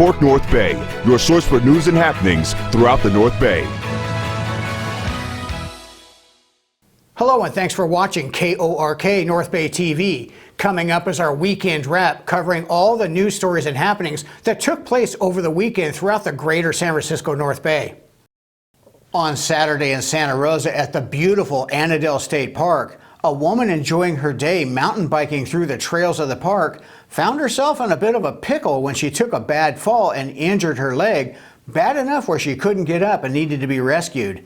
KORK North Bay, your source for news and happenings throughout the North Bay. Hello and thanks for watching KORK North Bay TV. Coming up is our weekend wrap covering all the news stories and happenings that took place over the weekend throughout the greater San Francisco North Bay. On Saturday in Santa Rosa at the beautiful Annandale State Park, a woman enjoying her day mountain biking through the trails of the park found herself in a bit of a pickle when she took a bad fall and injured her leg, bad enough where she couldn't get up and needed to be rescued.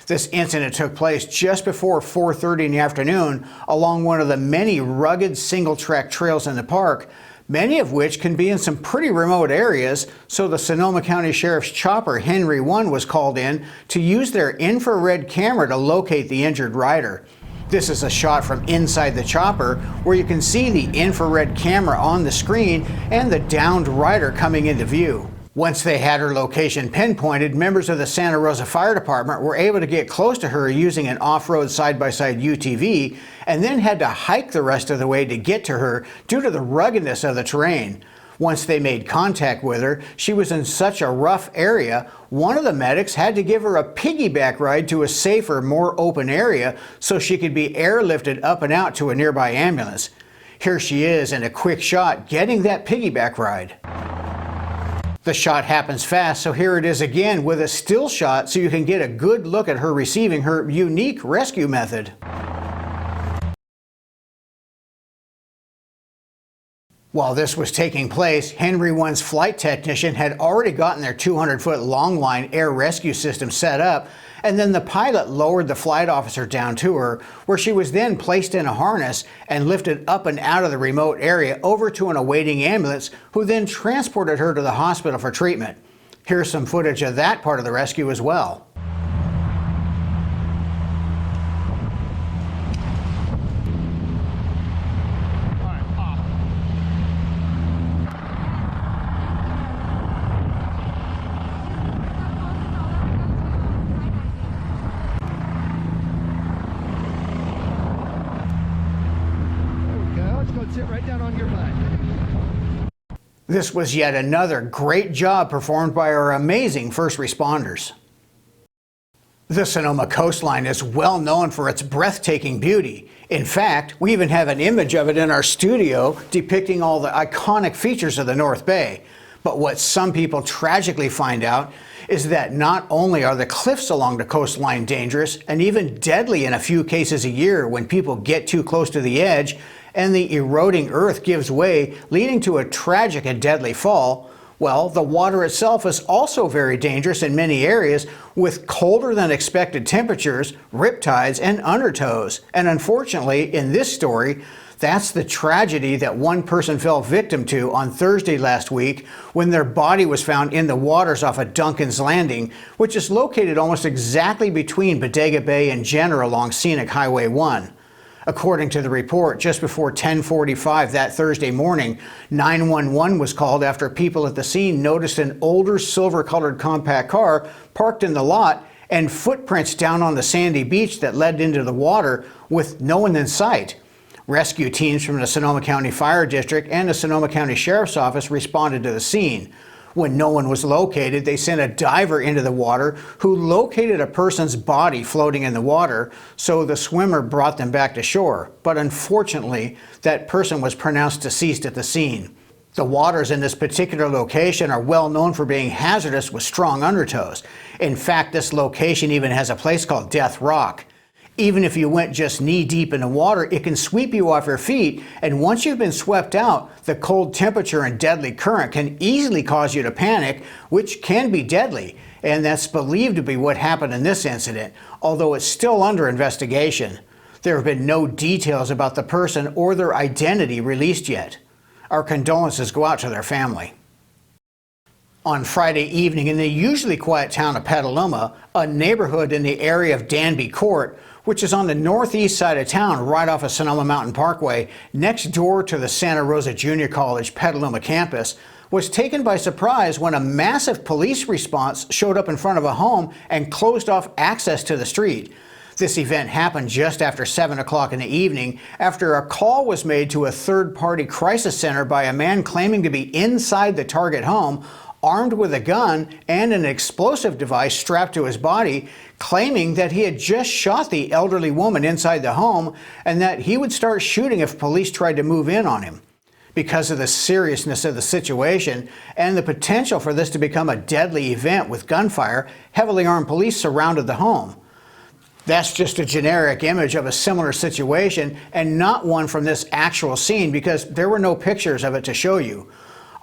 This incident took place just before 4:30 in the afternoon along one of the many rugged single-track trails in the park, many of which can be in some pretty remote areas, so the Sonoma County Sheriff's chopper Henry 1 was called in to use their infrared camera to locate the injured rider. This is a shot from inside the chopper where you can see the infrared camera on the screen and the downed rider coming into view. Once they had her location pinpointed, members of the Santa Rosa Fire Department were able to get close to her using an off-road side-by-side UTV and then had to hike the rest of the way to get to her due to the ruggedness of the terrain. Once they made contact with her, she was in such a rough area, one of the medics had to give her a piggyback ride to a safer, more open area so she could be airlifted up and out to a nearby ambulance. Here she is in a quick shot getting that piggyback ride. The shot happens fast, so here it is again with a still shot so you can get a good look at her receiving her unique rescue method. While this was taking place, Henry 1's flight technician had already gotten their 200-foot long-line air rescue system set up, and then the pilot lowered the flight officer down to her, where she was then placed in a harness and lifted up and out of the remote area over to an awaiting ambulance, who then transported her to the hospital for treatment. Here's some footage of that part of the rescue as well. Sit right down on your butt. This was yet another great job performed by our amazing first responders. The Sonoma coastline is well known for its breathtaking beauty. In fact, we even have an image of it in our studio depicting all the iconic features of the North Bay. But what some people tragically find out is that not only are the cliffs along the coastline dangerous and even deadly in a few cases a year when people get too close to the edge, and the eroding earth gives way, leading to a tragic and deadly fall, well, the water itself is also very dangerous in many areas with colder than expected temperatures, riptides, and undertows. And unfortunately, in this story, that's the tragedy that one person fell victim to on Thursday last week when their body was found in the waters off of Duncan's Landing, which is located almost exactly between Bodega Bay and Jenner along Scenic Highway 1. According to the report, just before 10:45 that Thursday morning, 911 was called after people at the scene noticed an older silver-colored compact car parked in the lot and footprints down on the sandy beach that led into the water with no one in sight. Rescue teams from the Sonoma County Fire District and the Sonoma County Sheriff's Office responded to the scene. When no one was located, they sent a diver into the water who located a person's body floating in the water, so the swimmer brought them back to shore. But unfortunately, that person was pronounced deceased at the scene. The waters in this particular location are well known for being hazardous with strong undertows. In fact, this location even has a place called Death Rock. Even if you went just knee-deep in the water, it can sweep you off your feet, and once you've been swept out, the cold temperature and deadly current can easily cause you to panic, which can be deadly, and that's believed to be what happened in this incident, although it's still under investigation. There have been no details about the person or their identity released yet. Our condolences go out to their family. On Friday evening in the usually quiet town of Petaluma, a neighborhood in the area of Danby Court, which is on the northeast side of town right off of Sonoma Mountain Parkway, next door to the Santa Rosa Junior College Petaluma campus, was taken by surprise when a massive police response showed up in front of a home and closed off access to the street. This event happened just after 7 o'clock in the evening after a call was made to a third-party crisis center by a man claiming to be inside the target home, armed with a gun and an explosive device strapped to his body, claiming that he had just shot the elderly woman inside the home and that he would start shooting if police tried to move in on him. Because of the seriousness of the situation and the potential for this to become a deadly event with gunfire, heavily armed police surrounded the home. That's just a generic image of a similar situation and not one from this actual scene because there were no pictures of it to show you.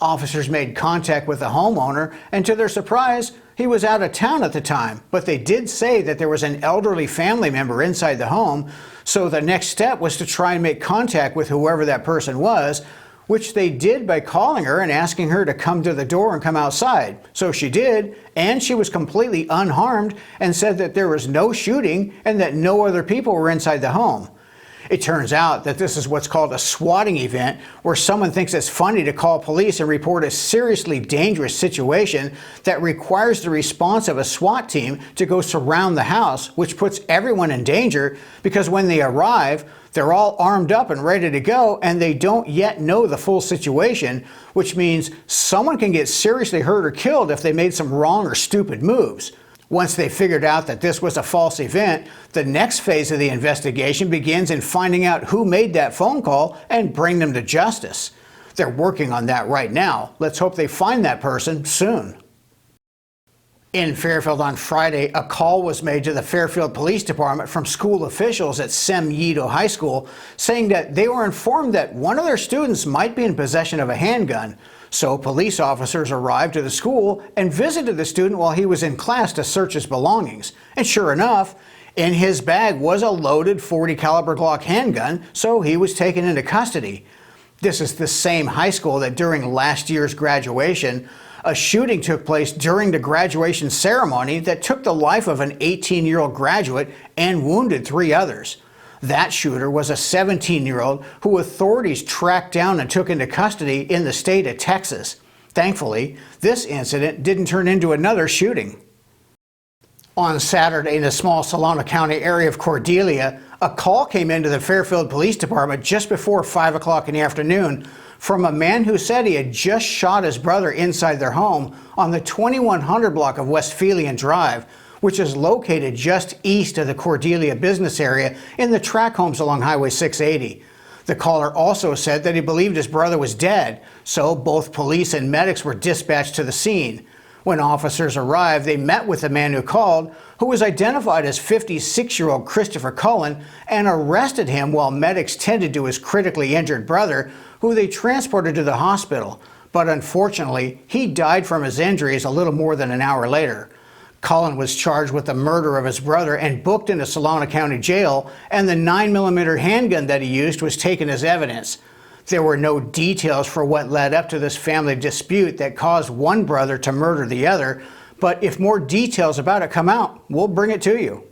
Officers made contact with the homeowner, and to their surprise, he was out of town at the time, but they did say that there was an elderly family member inside the home, so the next step was to try and make contact with whoever that person was, which they did by calling her and asking her to come to the door and come outside. So she did, and she was completely unharmed and said that there was no shooting and that no other people were inside the home. It turns out that this is what's called a swatting event, where someone thinks it's funny to call police and report a seriously dangerous situation that requires the response of a SWAT team to go surround the house, which puts everyone in danger because when they arrive, they're all armed up and ready to go, and they don't yet know the full situation, which means someone can get seriously hurt or killed if they made some wrong or stupid moves. Once they figured out that this was a false event, the next phase of the investigation begins in finding out who made that phone call and bring them to justice. They're working on that right now. Let's hope they find that person soon. In Fairfield on Friday, a call was made to the Fairfield Police Department from school officials at Sem Yedo High School saying that they were informed that one of their students might be in possession of a handgun. So police officers arrived to the school and visited the student while he was in class to search his belongings. And sure enough, in his bag was a loaded .40 caliber Glock handgun, so he was taken into custody. This is the same high school that during last year's graduation, a shooting took place during the graduation ceremony that took the life of an 18-year-old graduate and wounded 3 others. That shooter was a 17-year-old who authorities tracked down and took into custody in the state of Texas. Thankfully, this incident didn't turn into another shooting. On Saturday in the small Solano County area of Cordelia, a call came into the Fairfield Police Department just before 5 o'clock in the afternoon from a man who said he had just shot his brother inside their home on the 2100 block of Westphalian Drive, which is located just east of the Cordelia business area in the tract homes along Highway 680. The caller also said that he believed his brother was dead, so both police and medics were dispatched to the scene. When officers arrived, they met with the man who called, who was identified as 56-year-old Christopher Cullen, and arrested him while medics tended to his critically injured brother, who they transported to the hospital. But unfortunately, he died from his injuries a little more than an hour later. Cullen was charged with the murder of his brother and booked into Solano County Jail, and the 9mm handgun that he used was taken as evidence. There were no details for what led up to this family dispute that caused one brother to murder the other, but if more details about it come out, we'll bring it to you.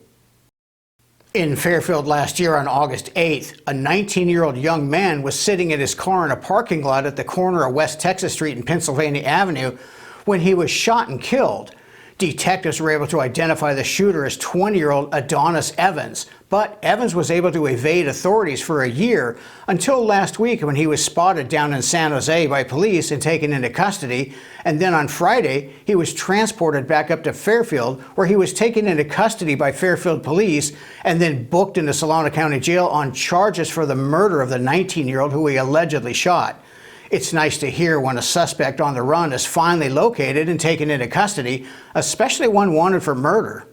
In Fairfield last year on August 8th, a 19-year-old young man was sitting in his car in a parking lot at the corner of West Texas Street and Pennsylvania Avenue when he was shot and killed. Detectives were able to identify the shooter as 20-year-old Adonis Evans, but Evans was able to evade authorities for a year until last week when he was spotted down in San Jose by police and taken into custody, and then on Friday he was transported back up to Fairfield where he was taken into custody by Fairfield police and then booked into Solano County Jail on charges for the murder of the 19-year-old who he allegedly shot. It's nice to hear when a suspect on the run is finally located and taken into custody, especially one wanted for murder.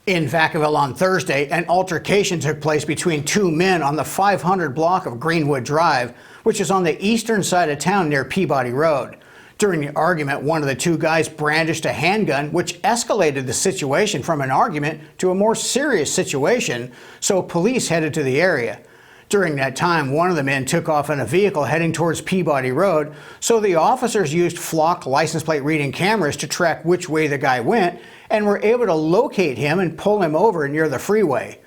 In Vacaville on Thursday, an altercation took place between 2 men on the 500 block of Greenwood Drive, which is on the eastern side of town near Peabody Road. During the argument, one of the 2 guys brandished a handgun, which escalated the situation from an argument to a more serious situation, so police headed to the area. During that time, one of the men took off in a vehicle heading towards Peabody Road, so the officers used flock license plate reading cameras to track which way the guy went and were able to locate him and pull him over near the freeway.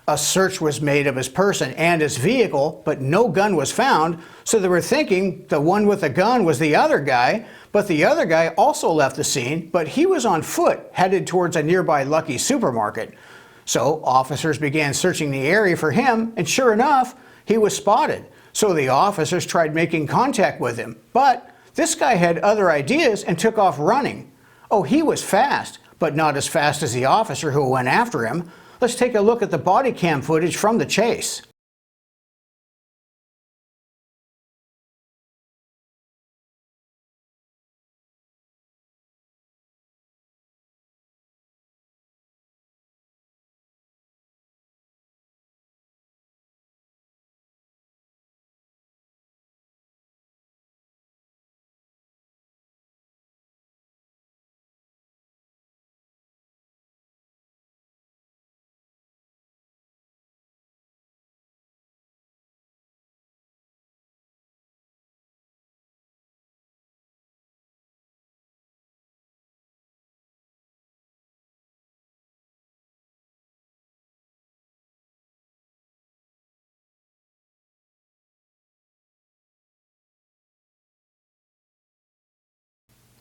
A search was made of his person and his vehicle, but no gun was found, so they were thinking the one with the gun was the other guy, but the other guy also left the scene, but he was on foot headed towards a nearby Lucky supermarket. So officers began searching the area for him, and sure enough, he was spotted. So the officers tried making contact with him, but This guy had other ideas and took off running. Oh, he was fast, but not as fast as the officer who went after him. Let's take a look at the body cam footage from the chase.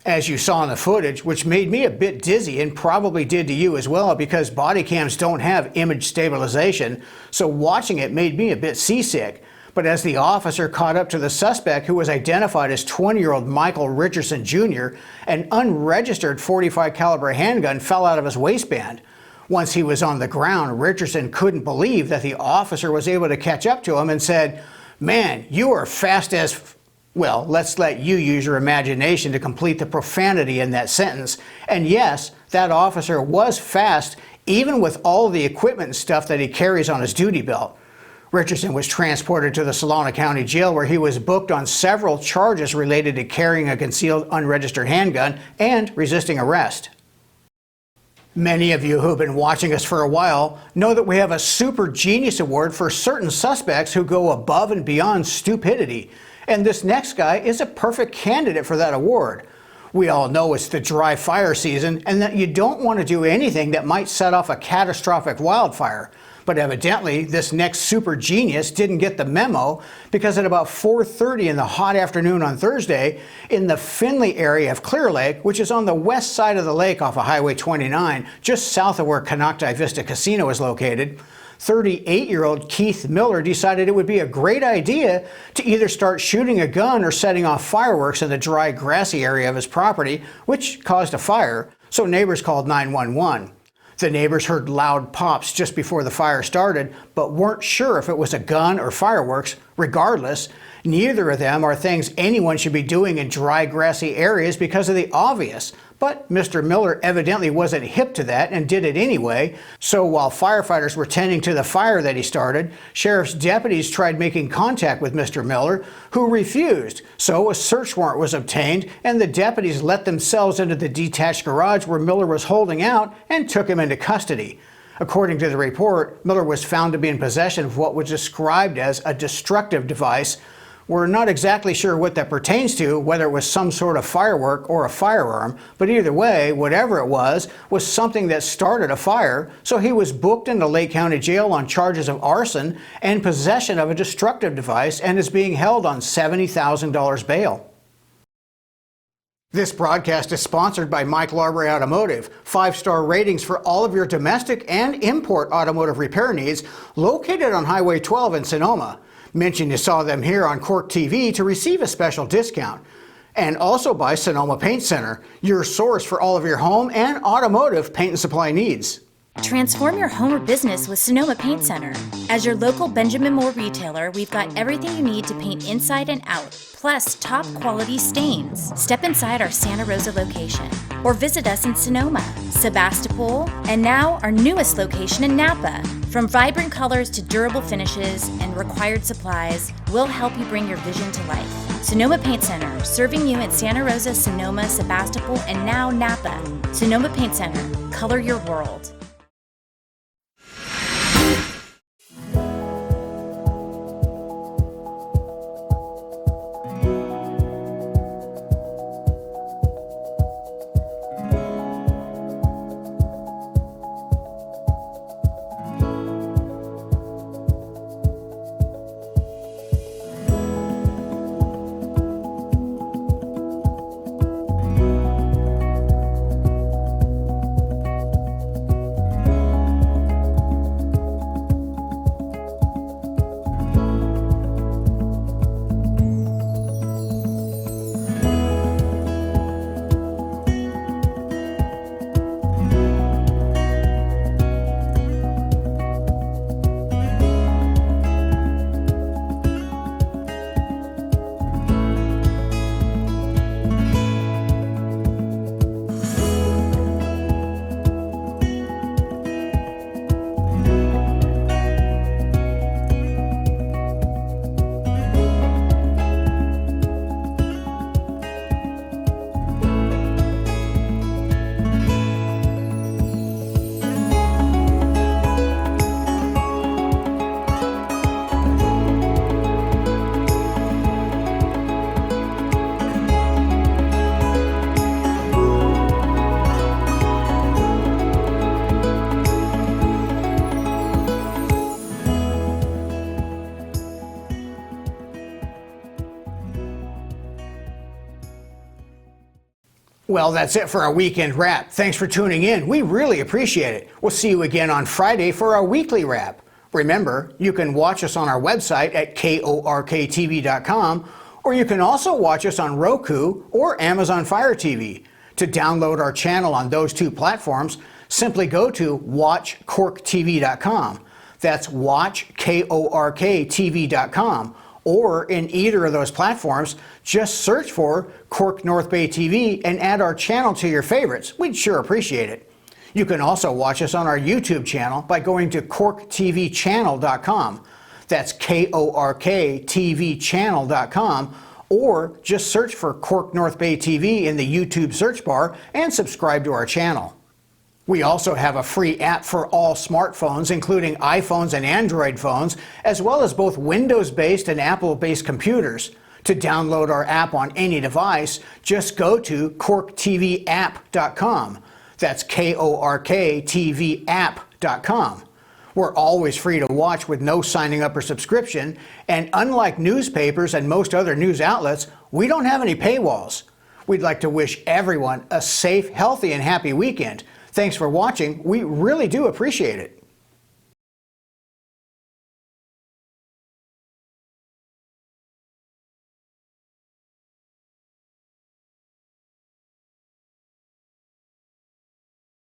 As you saw in the footage, which made me a bit dizzy and probably did to you as well because body cams don't have image stabilization, so watching it made me a bit seasick. But as the officer caught up to the suspect, who was identified as 20-year-old Michael Richardson Jr., an unregistered .45 caliber handgun fell out of his waistband. Once he was on the ground, Richardson couldn't believe that the officer was able to catch up to him and said, "Man, you are fast as..." Well, let's let you use your imagination to complete the profanity in that sentence. And yes, that officer was fast, even with all the equipment and stuff that he carries on his duty belt. Richardson was transported to the Solano County Jail, where he was booked on several charges related to carrying a concealed unregistered handgun and resisting arrest. Many of you who've been watching us for a while know that we have a Super Genius Award for certain suspects who go above and beyond stupidity. And this next guy is a perfect candidate for that award. We all know it's the dry fire season and that you don't want to do anything that might set off a catastrophic wildfire. But evidently, this next super genius didn't get the memo because at about 4:30 in the hot afternoon on Thursday, in the Finley area of Clear Lake, which is on the west side of the lake off of Highway 29, just south of where Canocti Vista Casino is located, 38-year-old Keith Miller decided it would be a great idea to either start shooting a gun or setting off fireworks in the dry, grassy area of his property, which caused a fire, so neighbors called 911. The neighbors heard loud pops just before the fire started, but weren't sure if it was a gun or fireworks. Regardless, neither of them are things anyone should be doing in dry, grassy areas because of the obvious. But Mr. Miller evidently wasn't hip to that and did it anyway. So while firefighters were tending to the fire that he started, sheriff's deputies tried making contact with Mr. Miller, who refused. So a search warrant was obtained, and the deputies let themselves into the detached garage where Miller was holding out and took him into custody. According to the report, Miller was found to be in possession of what was described as a destructive device. We're not exactly sure what that pertains to, whether it was some sort of firework or a firearm, but either way, whatever it was something that started a fire, so he was booked into Lake County Jail on charges of arson and possession of a destructive device and is being held on $70,000 bail. This broadcast is sponsored by Mike Larbury Automotive. 5-star ratings for all of your domestic and import automotive repair needs, located on Highway 12 in Sonoma. Mention you saw them here on KORK TV to receive a special discount. And also by Sonoma Paint Center, your source for all of your home and automotive paint and supply needs. Transform your home or business with Sonoma Paint Center. As your local Benjamin Moore retailer, we've got everything you need to paint inside and out, plus top quality stains. Step inside our Santa Rosa location or visit us in Sonoma, Sebastopol, and now our newest location in Napa. From vibrant colors to durable finishes and required supplies, we'll help you bring your vision to life. Sonoma Paint Center, serving you in Santa Rosa, Sonoma, Sebastopol, and now Napa. Sonoma Paint Center, color your world. Well, that's it for our weekend wrap. Thanks for tuning in. We really appreciate it. We'll see you again on Friday for our weekly wrap. Remember, you can watch us on our website at KORKTV.com, or you can also watch us on Roku or Amazon Fire TV. To download our channel on those two platforms, simply go to watchkorktv.com. That's watchkorktv.com. Or in either of those platforms, just search for KORK North Bay TV and add our channel to your favorites. We'd sure appreciate it. You can also watch us on our YouTube channel by going to KORKTVchannel.com. That's KORKTVchannel.com. Or just search for KORK North Bay TV in the YouTube search bar and subscribe to our channel. We also have a free app for all smartphones, including iPhones and Android phones, as well as both Windows-based and Apple-based computers. To download our app on any device, just go to KORKTVapp.com. That's KORKTVapp.com. We're always free to watch with no signing up or subscription, and unlike newspapers and most other news outlets, we don't have any paywalls. We'd like to wish everyone a safe, healthy, and happy weekend. Thanks for watching. We really do appreciate it.